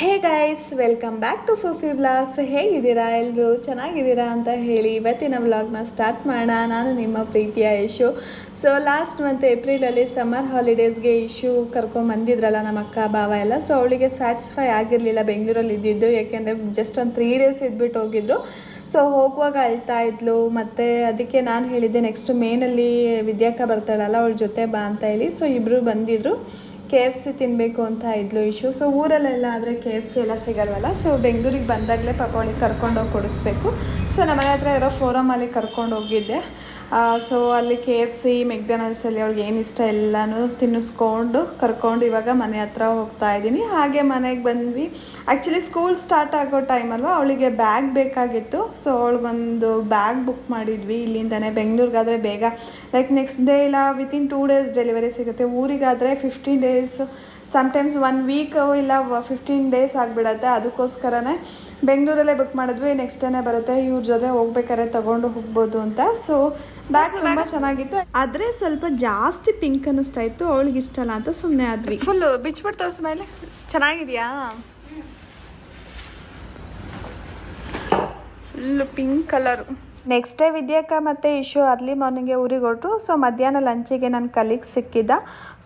Hey guys, welcome back to ಫುಫಿ vlogs. ಹೇಗಿದ್ದೀರಾ ಎಲ್ಲರೂ? ಚೆನ್ನಾಗಿದ್ದೀರಾ ಅಂತ ಹೇಳಿ ಇವತ್ತಿನ ವ್ಲಾಗ್ನ ಸ್ಟಾರ್ಟ್ ಮಾಡೋಣ. ನಾನು ನಿಮ್ಮ ಪ್ರೀತಿಯ ಯಶು. ಸೊ ಲಾಸ್ಟ್ ಮಂತ್ ಏಪ್ರಿಲಲ್ಲಿ ಸಮ್ಮರ್ ಹಾಲಿಡೇಸ್ಗೆ ಇಶ್ಯೂ ಕರ್ಕೊಂಬಂದಿದ್ರಲ್ಲ ನಮ್ಮ ಅಕ್ಕ ಭಾವ ಎಲ್ಲ. ಸೊ ಅವಳಿಗೆ ಸ್ಯಾಟಿಸ್ಫೈ ಆಗಿರಲಿಲ್ಲ ಬೆಂಗಳೂರಲ್ಲಿ ಇದ್ದಿದ್ದು, ಯಾಕೆಂದರೆ ಜಸ್ಟ್ ಒಂದು 3 days ಇದ್ಬಿಟ್ಟು ಹೋಗಿದ್ರು. ಸೊ ಹೋಗುವಾಗ ಅಳ್ತಾ ಇದ್ಲು. ಮತ್ತು ಅದಕ್ಕೆ ನಾನು ಹೇಳಿದ್ದೆ ನೆಕ್ಸ್ಟ್ ಮೇನಲ್ಲಿ ವಿದ್ಯಾಕ್ಕ ಬರ್ತಾಳಲ್ಲ, ಅವಳ ಜೊತೆ ಬಾ ಅಂತ ಹೇಳಿ. ಸೊ ಇಬ್ಬರು ಬಂದಿದ್ದರು. KFC ತಿನ್ನಬೇಕು ಅಂತ ಇದ್ಲು ಇಶ್ಯೂ. ಸೊ ಊರಲ್ಲೆಲ್ಲ ಆದರೆ KFC ಎಲ್ಲ ಸಿಗಲ್ವಲ್ಲ. ಸೊ ಬೆಂಗಳೂರಿಗೆ ಬಂದಾಗಲೇ ಪಾಪ ಅವಳಿಗೆ ಕರ್ಕೊಂಡೋಗಿ ಕೊಡಿಸ್ಬೇಕು. ಸೊ ನಮ್ಮನೆ ಹತ್ರ ಇರೋ ಫೋರಮಲ್ಲಿ ಕರ್ಕೊಂಡು ಹೋಗಿದ್ದೆ. ಸೊ ಅಲ್ಲಿ KFC ಮೆಕ್ಡೊನಾಲ್ಡ್ಸಲ್ಲಿ ಅವ್ಳಿಗೆ ಏನು ಇಷ್ಟ ಎಲ್ಲನೂ ತಿನ್ನಿಸ್ಕೊಂಡು ಕರ್ಕೊಂಡು ಇವಾಗ ಮನೆ ಹತ್ರ ಹೋಗ್ತಾ ಇದ್ದೀನಿ. ಹಾಗೆ ಮನೆಗೆ ಬಂದ್ವಿ. ಆ್ಯಕ್ಚುಲಿ ಸ್ಕೂಲ್ ಸ್ಟಾರ್ಟ್ ಆಗೋ ಟೈಮಲ್ವ ಅವಳಿಗೆ ಬ್ಯಾಗ್ ಬೇಕಾಗಿತ್ತು. ಸೊ ಅವಳಿಗೊಂದು ಬ್ಯಾಗ್ ಬುಕ್ ಮಾಡಿದ್ವಿ ಇಲ್ಲಿಂದನೇ. ಬೆಂಗಳೂರಿಗಾದರೆ ಬೇಗ ಲೈಕ್ ನೆಕ್ಸ್ಟ್ ಡೇ ಇಲ್ಲ ವಿತಿನ್ 2 days ಡೆಲಿವರಿ ಸಿಗುತ್ತೆ. ಊರಿಗಾದರೆ 15 days, ಸಮ್ಟೈಮ್ಸ್ 1 week ಇಲ್ಲ 15 days ಆಗಿಬಿಡತ್ತೆ. ಅದಕ್ಕೋಸ್ಕರನೇ ಬೆಂಗಳೂರಲ್ಲೇ ಬುಕ್ ಮಾಡಿದ್ವಿ. ನೆಕ್ಸ್ಟ್ ಡೇನೇ ಬರುತ್ತೆ. ಇವ್ರ ಜೊತೆ ಹೋಗ್ಬೇಕಾದ್ರೆ ತೊಗೊಂಡು ಹೋಗ್ಬೋದು ಅಂತ. ಸೊ ಬ್ಯಾಗ್ ತುಂಬ ಚೆನ್ನಾಗಿತ್ತು, ಆದರೆ ಸ್ವಲ್ಪ ಜಾಸ್ತಿ ಪಿಂಕ್ ಅನ್ನಿಸ್ತಾ ಇತ್ತು. ಅವಳಿಗೆ ಇಷ್ಟ ಅಲ್ಲ ಅಂತ ಸುಮ್ಮನೆ ಆದ್ವಿ. ಫುಲ್ಲು ಬಿಚ್ಬಿಡ್ತಾವೆ ಸ್ಮೈಲೆ. ಚೆನ್ನಾಗಿದೆಯಾ? Full pink colour. Next day ವಿದ್ಯಾಕ್ಕ ಮತ್ತು ಇಶ್ಯೂ ಅರ್ಲಿ ಮಾರ್ನಿಂಗ್ಗೆ ಊರಿಗೆ ಹೊರಟು. ಸೊ ಮಧ್ಯಾಹ್ನ ಲಂಚಿಗೆ ನನ್ನ ಕಲೀಗ್ ಸಿಕ್ಕಿದ್ದ.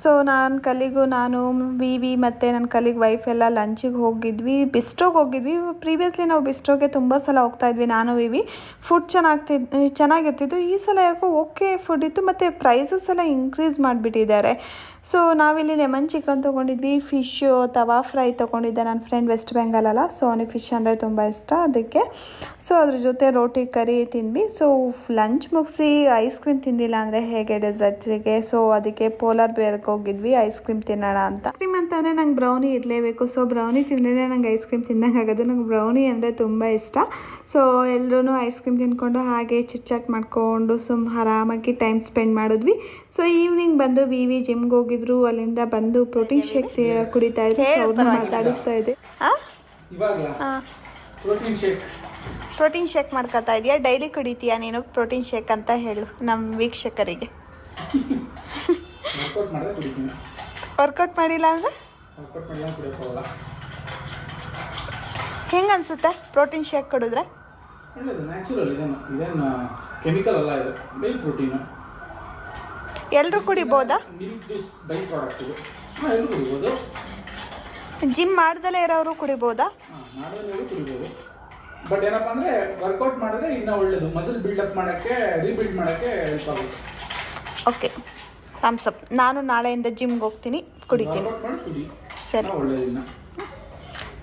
ಸೊ ನಾನು ಕಲೀಗು, ನಾನು ವಿ ಮತ್ತು ನನ್ನ ಕಲೀಗ್ ವೈಫ್ ಎಲ್ಲ ಲಂಚಿಗೆ ಹೋಗಿದ್ವಿ. ಬಿಸ್ಟ್ರೋಗೆ ಹೋಗಿದ್ವಿ. ಪ್ರೀವಿಯಸ್ಲಿ ನಾವು ಬಿಸ್ಟ್ರೋಗೆ ತುಂಬ ಸಲ ಹೋಗ್ತಾಯಿದ್ವಿ ನಾನು ವಿ. ಫುಡ್ ಚೆನ್ನಾಗಿರ್ತಿತ್ತು. ಈ ಸಲ ಯಾಕೋ ಓಕೆ ಫುಡ್ ಇತ್ತು, ಮತ್ತು ಪ್ರೈಸಸ್ ಎಲ್ಲ ಇನ್ಕ್ರೀಸ್ ಮಾಡಿಬಿಟ್ಟಿದ್ದಾರೆ. ಸೊ ನಾವಿಲ್ಲಿ ಲೆಮನ್ ಚಿಕನ್ ತೊಗೊಂಡಿದ್ವಿ. ಫಿಶ್ಶು ತವಾ ಫ್ರೈ ತೊಗೊಂಡಿದ್ದೆ. ನನ್ನ ಫ್ರೆಂಡ್ ವೆಸ್ಟ್ ಬೆಂಗಾಲಲ್ಲ, ಸೊ ಅವನಿಗೆ ಫಿಶ್ ಅಂದರೆ ತುಂಬ ಇಷ್ಟ, ಅದಕ್ಕೆ. ಸೊ ಅದ್ರ ಜೊತೆ ರೋಟಿ ಕರಿ ತಿಂದ್ವಿ. ಸೊ ಲಂಚ್ ಮುಗಿಸಿ ಐಸ್ ಕ್ರೀಮ್ ತಿಂದಿಲ್ಲ ಅಂದರೆ ಹೇಗೆ ಡೆಸರ್ಟ್ಸಿಗೆ. ಸೊ ಅದಕ್ಕೆ ಪೋಲಾರ್ ಬೇರ್ಗೆ ಹೋಗಿದ್ವಿ ಐಸ್ ಕ್ರೀಮ್ ತಿನ್ನೋಣ ಅಂತ. ಐಸ್ ಕ್ರೀಮ್ ಅಂತಂದರೆ ನಂಗೆ ಬ್ರೌನಿ ಇರಲೇಬೇಕು. ಸೊ ಬ್ರೌನಿ ತಿಂದರೆ ನಂಗೆ ಐಸ್ ಕ್ರೀಮ್ ತಿನ್ನೋಕೆ ಆಗೋದು. ನಂಗೆ ಬ್ರೌನಿ ಅಂದರೆ ತುಂಬ ಇಷ್ಟ. ಸೊ ಎಲ್ಲರೂ ಐಸ್ ಕ್ರೀಮ್ ತಿಂದ್ಕೊಂಡು ಹಾಗೆ ಚಿಟ್ಚಾಟ್ ಮಾಡಿಕೊಂಡು ಆರಾಮಾಗಿ ಟೈಮ್ ಸ್ಪೆಂಡ್ ಮಾಡಿದ್ವಿ. ಸೊ ಈವ್ನಿಂಗ್ ಬಂದು ವಿ ಜಿಮ್ಗೆ ಹೋಗಿದ್ರು. ಅಲ್ಲಿಂದ ಬಂದು ಪ್ರೋಟೀನ್ ಶೇಕ್ ಕುಡಿತಾ ಇದ್ರು. ಅವ್ರನ್ನ ಮಾತಾಡಿಸ್ತಾ ಇದೆ. ಪ್ರೋಟೀನ್ ಶೇಕ್ ಮಾಡ್ಕೊತಾ ಇದೆಯಾ? ಡೈಲಿ ಕುಡಿತೀಯಾ ನೀನು ಪ್ರೋಟೀನ್ ಶೇಕ್ ಅಂತ ಹೇಳು ನಮ್ಮ ವೀಕ್ಷಕರಿಗೆ. ವರ್ಕೌಟ್ ಮಾಡಿಲ್ಲ ಅಂದರೆ ಹೆಂಗೆ ಅನಿಸುತ್ತೆ ಪ್ರೋಟೀನ್ ಶೇಕ್ ಕುಡಿದ್ರೆ? ಎಲ್ಲರೂ ಕುಡಿಬೋದಾ? ಜಿಮ್ ಮಾಡ್ದಲೇ ಇರೋರು ಕುಡಿಬೋದಾ? ಬಟ್ ಏನಪ್ಪ ಅಂದ್ರೆ ವರ್ಕೌಟ್ ಮಾಡಿದ್ರೆ ಇನ್ನೂ ಒಳ್ಳೇದು. ಮಸಲ್ ಬಿಲ್ಡಪ್ ಮಾಡೋಕ್ಕೆ, ರೀಬಿಲ್ಡ್ ಮಾಡೋಕ್ಕೆ ಹೆಲ್ಪ್ ಆಗುತ್ತೆ. Okay, thumbs up. ನಾನು ನಾಳೆಯಿಂದ ಜಿಮ್ಗೆ ಹೋಗ್ತೀನಿ, ಕುಡಿತೀನಿ. ಸರಿ, ಒಳ್ಳೇದಿಲ್ಲ.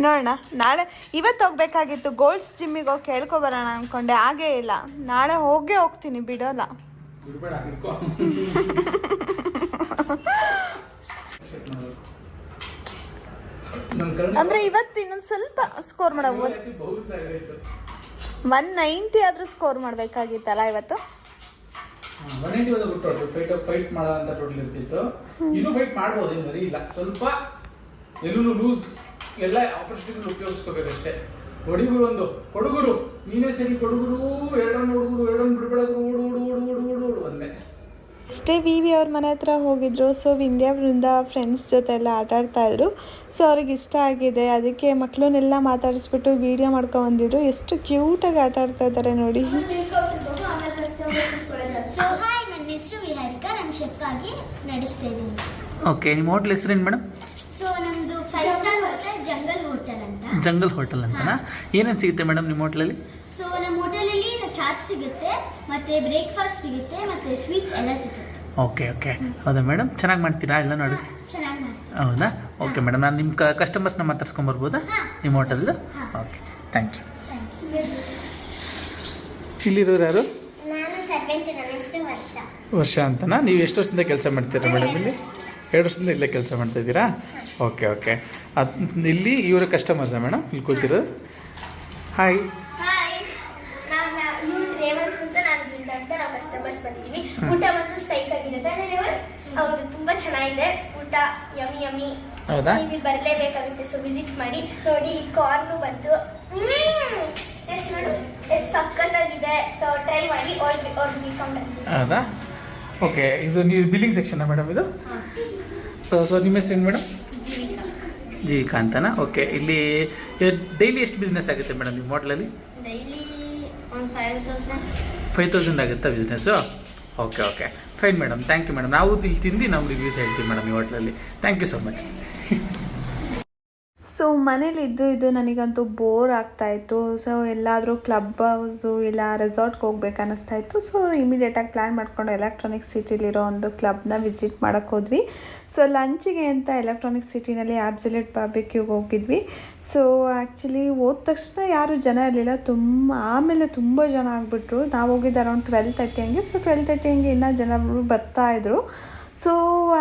ನೋಡೋಣ. ನಾಳೆ ಇವತ್ತು ಹೋಗ್ಬೇಕಾಗಿತ್ತು ಗೋಲ್ಡ್ಸ್ ಜಿಮ್ಮಿಗೆ ಹೋಗಿ ಕೇಳ್ಕೊಬರೋಣ ಅಂದ್ಕೊಂಡೆ, ಹಾಗೇ ಇಲ್ಲ. ನಾಳೆ ಹೋಗ್ತೀನಿ, ಬಿಡೋಲ್ಲ. ಅಂದ್ರೆ ಇವತ್ತು ಇನ್ನೊಂದು ಸ್ವಲ್ಪ ಸ್ಕೋರ್ ಮಾಡ 190 ಆದ್ರೂ ಸ್ಕೋರ್ ಮಾಡ್ಬೇಕಾಗಿತ್ತಲ್ಲ ಇವತ್ತು. 190 ಫೈಟ್ ಮಾಡೋ ಅಂತ ಟೋಟಲ್ ಇರ್ತಿತ್ತು. ಇನ್ನೂ ಫೈಟ್ ಮಾಡ್ಬೋದು, ಏನು ಮರಿ ಇಲ್ಲ. ಸ್ವಲ್ಪ ಎಲ್ಲೂ ಲೂಸ್ ಎಲ್ಲ ಆಪರ್ಚುನಿಟಿ ಉಪಯೋಗಿಸ್ಕೋಬೇಕಷ್ಟೇ. ಕೊಡುಗುರು ನೀನೇ ಸರಿ, ಕೊಡುಗುರು 2 ರನ್ ಹುಡುಗರು 2 ರನ್ ಬಿಡ್ಬೇಡರು, ಓಡು ಅಂದೆ. ಅಷ್ಟೇ ವಿ ಅವ್ರ ಮನೆ ಹತ್ರ ಹೋಗಿದ್ರು. ಸೊ ವಿಂಧ್ಯಾವೃಂದ ಫ್ರೆಂಡ್ಸ್ ಜೊತೆ ಎಲ್ಲ ಆಟಾಡ್ತಾಯಿದ್ರು. ಸೊ ಅವ್ರಿಗೆ ಇಷ್ಟ ಆಗಿದೆ, ಅದಕ್ಕೆ ಮಕ್ಕಳನ್ನೆಲ್ಲ ಮಾತಾಡಿಸ್ಬಿಟ್ಟು ವೀಡಿಯೋ ಮಾಡ್ಕೊಂಬಂದಿದ್ರು. ಎಷ್ಟು ಕ್ಯೂಟಾಗಿ ಆಟ ಆಡ್ತಾ ಇದ್ದಾರೆ ನೋಡಿ. ನನ್ನ ಹೆಸರು ವಿಹಾರಿಕಾ, ನಾನು ಶೆಫ್ ಆಗಿ ನಡೆಸ್ತಾ ಇದ್ದೀನಿ. ಓಕೆ, ನಿಮ್ಮ ಹೋಟೆಲ್ ಹೆಸರೇನು ಮೇಡಮ್? ಸೊ ನಮ್ಮದು 5 star ಹೋಟೆಲ್ ಜಂಗಲ್ ಹೋಟೆಲ್ ಅಂತ. ಜಂಗಲ್ ಹೋಟೆಲ್ ಅಂತನಾ? ಏನೇನು ಸಿಗುತ್ತೆ ಮೇಡಮ್ ನಿಮ್ಮ ಹೋಟೆಲಲ್ಲಿ? ಸೊ ನಮ್ಮ ಹೋಟೆಲಲ್ಲಿ ಚಾಟ್ ಸಿಗುತ್ತೆ, ಮತ್ತೆ ಬ್ರೇಕ್ಫಾಸ್ಟ್ ಸಿಗುತ್ತೆ, ಮತ್ತೆ ಸ್ವೀಟ್ಸ್ ಎಲ್ಲ ಸಿಗುತ್ತೆ. ಓಕೆ, ಹೌದಾ ಮೇಡಮ್? ಚೆನ್ನಾಗಿ ಮಾಡ್ತೀರಾ ಎಲ್ಲ ನೋಡಿ? ಚೆನ್ನಾಗಿ ಮಾಡ್ತೀವಿ. ಹೌದಾ? ಓಕೆ ಮೇಡಮ್, ನಾನು ನಿಮ್ಮ ಕಸ್ಟಮರ್ಸ್ನ ಮಾತಾಡ್ಸ್ಕೊಂಬರ್ಬೋದಾ ನಿಮ್ಮ ಹೋಟೆಲ್ದು? Okay, thank you. ಇಲ್ಲಿರೋರು ಯಾರು? ನಾನು ಸರ್ವೆಂಟ್, ನನ್ನ ಹೆಸರು ವರ್ಷ ಅಂತನಾ? ನೀವು ಎಷ್ಟು ವರ್ಷದಿಂದ ಕೆಲಸ ಮಾಡ್ತೀರಾ ಮೇಡಮ್ ಇಲ್ಲಿ? 2 ವರ್ಷದಿಂದ ಇಲ್ಲೇ ಕೆಲಸ ಮಾಡ್ತಾಯಿದ್ದೀರಾ? ಓಕೆ. ಇಲ್ಲಿ ಇವರ ಕಸ್ಟಮರ್ಸಾ ಮೇಡಮ್ ಇಲ್ಲಿ ಕೂತಿರೋದು? ಹಾಯ್. ನಾವು ಕಸ್ಟಮರ್ಸ್ ಬಂದಿದ್ದೀವಿ. ಊಟ ಮತ್ತು ಸೈಕ್ ಆಗಿರುತ್ತೆ. ಹೌದು, ತುಂಬಾ ಚೆನ್ನಾಗಿದೆ ಊಟ, ಯಮ್ಮಿ. ಹೌದಾ? ನೀವು ಬರಲೇಬೇಕಾಗುತ್ತೆ. ಸೊ ವಿಸಿಟ್ ಮಾಡಿ ನೋಡಿ. ಕಾರ್ನು ಬಂದು ಟೇಸ್ಟ್ ಮಾಡು, ಎಷ್ಟು ಸಖತ್ತಾಗಿದೆ. ಸೊ ಟ್ರೈ ಮಾಡಿ. ಹೌದಾ? ಓಕೆ, ಇದು ನೀವು ಬಿಲ್ಲಿಂಗ್ ಸೆಕ್ಷನಾ ಮೇಡಮ್ ಇದು? ಸೊ ನಿಮ್ಮ ಹೆಸರು ಏನು ಮೇಡಮ್? ಜೀವಿಕಾ ಅಂತನಾ? ಓಕೆ. ಇಲ್ಲಿ ಡೈಲಿ ಎಷ್ಟು ಬಿಸ್ನೆಸ್ ಆಗುತ್ತೆ ಮೇಡಮ್ ನಿಮ್ಮ ಹೋಟ್ಲಲ್ಲಿ? ಡೈಲಿ ಒಂದು 5,000. 5,000 ಆಗುತ್ತಾ business? Okay okay, fine madam, thank you madam. ನಾವು ಇಲ್ಲಿ ತಿಂದು ನಮ್ಮ ರಿವ್ಯೂಸ್ ಹೇಳ್ತೀವಿ ಮೇಡಮ್ ಈ ಹೋಟ್ಲಲ್ಲಿ. Thank you so much. So ಮನೇಲಿ ಇದ್ದು ನನಗಂತೂ ಬೋರ್ ಆಗ್ತಾಯಿತ್ತು. ಸೊ ಎಲ್ಲಾದರೂ ಕ್ಲಬ್ ಹೌಸು ಇಲ್ಲ ರೆಸಾರ್ಟ್ಗೆ ಹೋಗ್ಬೇಕು ಅನ್ನಿಸ್ತಾ ಇತ್ತು. ಸೊ ಇಮಿಡಿಯೇಟಾಗಿ ಪ್ಲ್ಯಾನ್ ಮಾಡಿಕೊಂಡು ಎಲೆಕ್ಟ್ರಾನಿಕ್ ಸಿಟಿಲಿರೋ ಒಂದು ಕ್ಲಬ್ನ ವಿಸಿಟ್ ಮಾಡೋಕ್ಕೆ ಹೋದ್ವಿ. ಸೊ ಲಂಚಿಗೆ ಅಂತ ಎಲೆಕ್ಟ್ರಾನಿಕ್ ಸಿಟಿನಲ್ಲಿ ಆಬ್ಸಲ್ಯೂಟ್ ಬಾರ್ಬಿಕ್ಯೂಗೆ ಹೋಗಿದ್ವಿ. ಸೊ ಆ್ಯಕ್ಚುಲಿ ಹೋದ ತಕ್ಷಣ ಯಾರೂ ಜನ ಇರಲಿಲ್ಲ, ಆಮೇಲೆ ತುಂಬ ಜನ ಆಗಿಬಿಟ್ರು. ನಾವು ಹೋಗಿದ್ದು ಅರೌಂಡ್ 12:30 ಹಂಗೆ. ಸೊ 12:30 ಹಂಗೆ ಇನ್ನೂ ಜನಗಳು ಬರ್ತಾಯಿದ್ರು. ಸೊ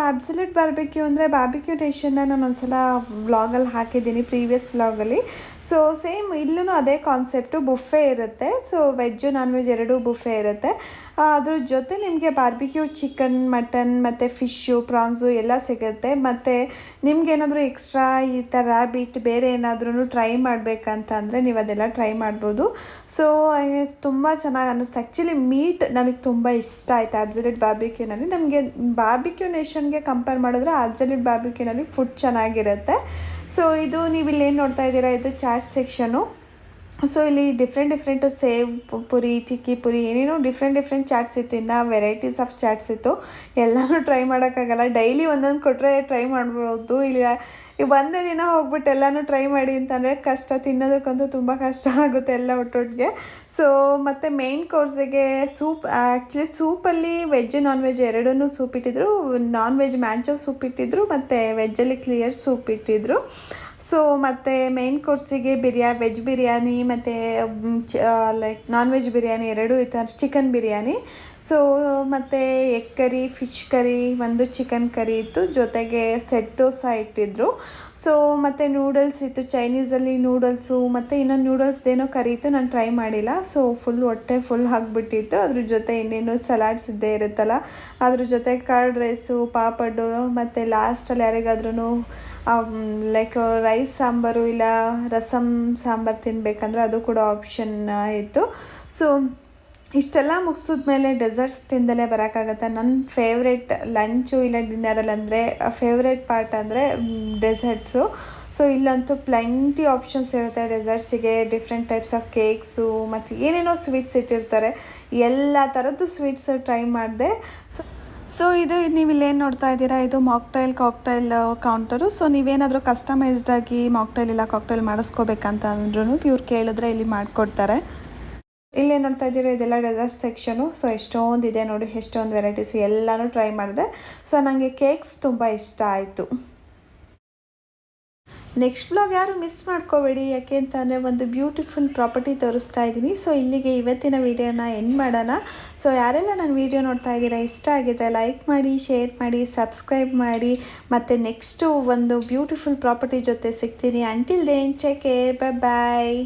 ಆಬ್ಸಲ್ಯೂಟ್ ಬಾರ್ಬಿಕ್ಯೂ ಅಂದರೆ ಬಾರ್ಬಿಕ್ಯೂ ನೇಷನ್ನ ನಾನು ಒಂದ್ಸಲ ವ್ಲಾಗಲ್ಲಿ ಹಾಕಿದ್ದೀನಿ, ಪ್ರೀವಿಯಸ್ ವ್ಲಾಗಲ್ಲಿ. ಸೊ ಸೇಮ್ ಇಲ್ಲೂ ಅದೇ ಕಾನ್ಸೆಪ್ಟು, ಬುಫೆ ಇರುತ್ತೆ. ಸೊ ವೆಜ್ಜು ನಾನ್ ವೆಜ್ ಎರಡೂ ಬುಫೆ ಇರುತ್ತೆ. ಅದ್ರ ಜೊತೆ ನಿಮಗೆ ಬಾರ್ಬಿಕ್ಯೂ ಚಿಕನ್, ಮಟನ್ ಮತ್ತು ಫಿಶ್ಶು, ಪ್ರಾನ್ಸು ಎಲ್ಲ ಸಿಗುತ್ತೆ. ಮತ್ತು ನಿಮ್ಗೇನಾದರೂ ಎಕ್ಸ್ಟ್ರಾ ಈ ಥರ ರ್ಯಾಬಿಟ್ ಬೇರೆ ಏನಾದ್ರೂ ಟ್ರೈ ಮಾಡಬೇಕಂತಂದರೆ ನೀವು ಅದೆಲ್ಲ ಟ್ರೈ ಮಾಡ್ಬೋದು. ಸೊ ತುಂಬ ಚೆನ್ನಾಗಿ ಅನ್ನಿಸ್ತು. ಆ್ಯಕ್ಚುಲಿ ಮೀಟ್ ನನಗೆ ತುಂಬ ಇಷ್ಟ ಆಯಿತು ಆಬ್ಸಲ್ಯೂಟ್ ಬಾರ್ಬಿಕ್ಯೂನಲ್ಲಿ. ನಮಗೆ ಬಾರ್ಬಿಕ್ಯೂ ನೇಷನ್ಗೆ ಕಂಪೇರ್ ಮಾಡಿದ್ರೆ ಆಬ್ಸಲ್ಯೂಟ್ ಬಾರ್ಬಿಕ್ಯೂನಲ್ಲಿ ಫುಡ್ ಚೆನ್ನಾಗಿರುತ್ತೆ. ಸೊ ಇದು ನೀವು ಇಲ್ಲಿ ಏನು ನೋಡ್ತಾ ಇದ್ದೀರಾ, ಇದು ಚಾಟ್ ಸೆಕ್ಷನು. ಸೊ ಇಲ್ಲಿ ಡಿಫ್ರೆಂಟ್ ಸೇವ್ ಪುರಿ, ಟಿಕ್ಕಿ ಪುರಿ, ಏನೇನೋ ಡಿಫ್ರೆಂಟ್ ಚಾಟ್ಸ್ ಇತ್ತು. ಇನ್ನು ವೆರೈಟೀಸ್ ಆಫ್ ಚಾಟ್ಸ್ ಇತ್ತು. ಎಲ್ಲನೂ ಟ್ರೈ ಮಾಡೋಕ್ಕಾಗಲ್ಲ, ಡೈಲಿ ಒಂದೊಂದು ಕೊಟ್ಟರೆ ಟ್ರೈ ಮಾಡ್ಬೋದು. ಇಲ್ಲ ಒಂದೇ ದಿನ ಹೋಗ್ಬಿಟ್ಟು ಎಲ್ಲನೂ ಟ್ರೈ ಮಾಡಿ ಅಂತಂದರೆ ಕಷ್ಟ, ತಿನ್ನೋದಕ್ಕಂತೂ ತುಂಬ ಕಷ್ಟ ಆಗುತ್ತೆ ಎಲ್ಲ ಒಟ್ಟೊಟ್ಟಿಗೆ. ಸೊ ಮತ್ತು ಮೇಯ್ನ್ ಕೋರ್ಸಿಗೆ ಸೂಪ್, ಆ್ಯಕ್ಚುಲಿ ಸೂಪಲ್ಲಿ ವೆಜ್ ನಾನ್ ವೆಜ್ ಎರಡೂ ಸೂಪ್ ಇಟ್ಟಿದ್ರು. ನಾನ್ ವೆಜ್ ಮ್ಯಾಂಚೋ ಸೂಪ್ ಇಟ್ಟಿದ್ರು ಮತ್ತು ವೆಜ್ಜಲ್ಲಿ ಕ್ಲಿಯರ್ ಸೂಪ್ ಇಟ್ಟಿದ್ರು. ಸೊ ಮತ್ತು ಮೇಯ್ನ್ ಕೋರ್ಸಿಗೆ ವೆಜ್ ಬಿರಿಯಾನಿ ಮತ್ತು ಲೈಕ್ ನಾನ್ ವೆಜ್ ಬಿರಿಯಾನಿ ಎರಡೂ ಇತ್ತು, ಚಿಕನ್ ಬಿರಿಯಾನಿ. ಸೊ ಮತ್ತು ಎಗ್ ಕರಿ, ಫಿಶ್ ಕರಿ, ಒಂದು ಚಿಕನ್ ಕರಿ ಇತ್ತು, ಜೊತೆಗೆ ಸೆಟ್ ದೋಸೆ ಇಟ್ಟಿದ್ರು. ಸೊ ಮತ್ತು ನೂಡಲ್ಸ್ ಇತ್ತು, ಚೈನೀಸಲ್ಲಿ ನೂಡಲ್ಸು ಮತ್ತು ಇನ್ನೊಂದು ನೂಡಲ್ಸ್ದೇನೋ ಕರಿ ಇತ್ತು, ನಾನು ಟ್ರೈ ಮಾಡಿಲ್ಲ. ಸೊ ಹೊಟ್ಟೆ ಫುಲ್ ಆಗಿಬಿಟ್ಟಿತ್ತು. ಅದ್ರ ಜೊತೆ ಇನ್ನೇನು ಸಲಾಡ್ಸ್ ಇದ್ದೇ ಇರುತ್ತಲ್ಲ, ಅದ್ರ ಜೊತೆ ಕರ್ಡ್ ರೈಸು, ಪಾಪಡ್ಡು ಮತ್ತು ಲಾಸ್ಟಲ್ಲಿ ಯಾರಿಗಾದ್ರೂ ಲೈಕ್ ರೈಸ್ ಸಾಂಬಾರು ಇಲ್ಲ ರಸಮ್ ಸಾಂಬಾರು ತಿನ್ನಬೇಕಂದ್ರೆ ಅದು ಕೂಡ ಆಪ್ಷನ್ ಇತ್ತು. ಸೊ ಇಷ್ಟೆಲ್ಲ ಮುಗಿಸಿದ್ಮೇಲೆ ಡೆಸರ್ಟ್ಸ್ ತಿಂದಲೇ ಬರೋಕ್ಕಾಗತ್ತೆ. ನನ್ನ ಫೇವ್ರೆಟ್ ಲಂಚು ಇಲ್ಲ ಡಿನ್ನರಲ್ಲಿ ಅಂದರೆ ಫೇವ್ರೆಟ್ ಪಾರ್ಟ್ ಅಂದರೆ ಡೆಸರ್ಟ್ಸು. ಸೊ ಇಲ್ಲಂತೂ ಪ್ಲೆಂಟಿ ಆಪ್ಷನ್ಸ್ ಇರುತ್ತೆ ಡೆಸರ್ಟ್ಸಿಗೆ. ಡಿಫ್ರೆಂಟ್ ಟೈಪ್ಸ್ ಆಫ್ ಕೇಕ್ಸು ಮತ್ತು ಏನೇನೋ ಸ್ವೀಟ್ಸ್ ಇಟ್ಟಿರ್ತಾರೆ. ಎಲ್ಲ ಥರದ್ದು ಸ್ವೀಟ್ಸ್ ಟ್ರೈ ಮಾಡಿದೆ. ಸೊ ಇದು ನೀವು ಇಲ್ಲೇನು ನೋಡ್ತಾ ಇದ್ದೀರಾ, ಇದು ಕಾಕ್ಟೈಲ್ ಕೌಂಟರು. ಸೊ ನೀವೇನಾದರೂ ಕಸ್ಟಮೈಸ್ಡಾಗಿ ಮಾಕ್ಟೈಲ್ ಇಲ್ಲ ಕಾಕ್ಟೈಲ್ ಮಾಡಿಸ್ಕೋಬೇಕಂತ ಅಂದ್ರೂ ಇವ್ರು ಕೇಳಿದ್ರೆ ಇಲ್ಲಿ ಮಾಡಿಕೊಡ್ತಾರೆ. ಇಲ್ಲೇನು ನೋಡ್ತಾ ಇದ್ದೀರಾ, ಇದೆಲ್ಲ ಡೆಸರ್ಟ್ ಸೆಕ್ಷನು. ಸೊ ಎಷ್ಟೊಂದಿದೆ ನೋಡಿ, ಎಷ್ಟೊಂದು ವೆರೈಟೀಸ್ ಎಲ್ಲನೂ ಟ್ರೈ ಮಾಡಿದೆ. ಸೊ ನನಗೆ ಕೇಕ್ಸ್ ತುಂಬ ಇಷ್ಟ ಆಯಿತು. ನೆಕ್ಸ್ಟ್ ಬ್ಲಾಗ್ ಯಾರು ಮಿಸ್ ಮಾಡ್ಕೋಬೇಡಿ, ಯಾಕೆ ಅಂತಂದರೆ ಒಂದು ಬ್ಯೂಟಿಫುಲ್ ಪ್ರಾಪರ್ಟಿ ತೋರಿಸ್ತಾ ಇದ್ದೀನಿ. ಸೊ ಇಲ್ಲಿಗೆ ಇವತ್ತಿನ ವೀಡಿಯೋನ ಎಂಡ್ ಮಾಡೋಣ. ಸೊ ಯಾರೆಲ್ಲ ನನ್ನ ವೀಡಿಯೋ ನೋಡ್ತಾ ಇದ್ದೀರಾ, ಇಷ್ಟ ಆಗಿದ್ರೆ ಲೈಕ್ ಮಾಡಿ, ಶೇರ್ ಮಾಡಿ, ಸಬ್ಸ್ಕ್ರೈಬ್ ಮಾಡಿ. ಮತ್ತು ನೆಕ್ಸ್ಟು ಒಂದು ಬ್ಯೂಟಿಫುಲ್ ಪ್ರಾಪರ್ಟಿ ಜೊತೆ ಸಿಗ್ತೀನಿ. ಅಂಟಿಲ್ ದೆನ್ ಟೇಕ್ ಕೇರ್, ಬಾಯ್.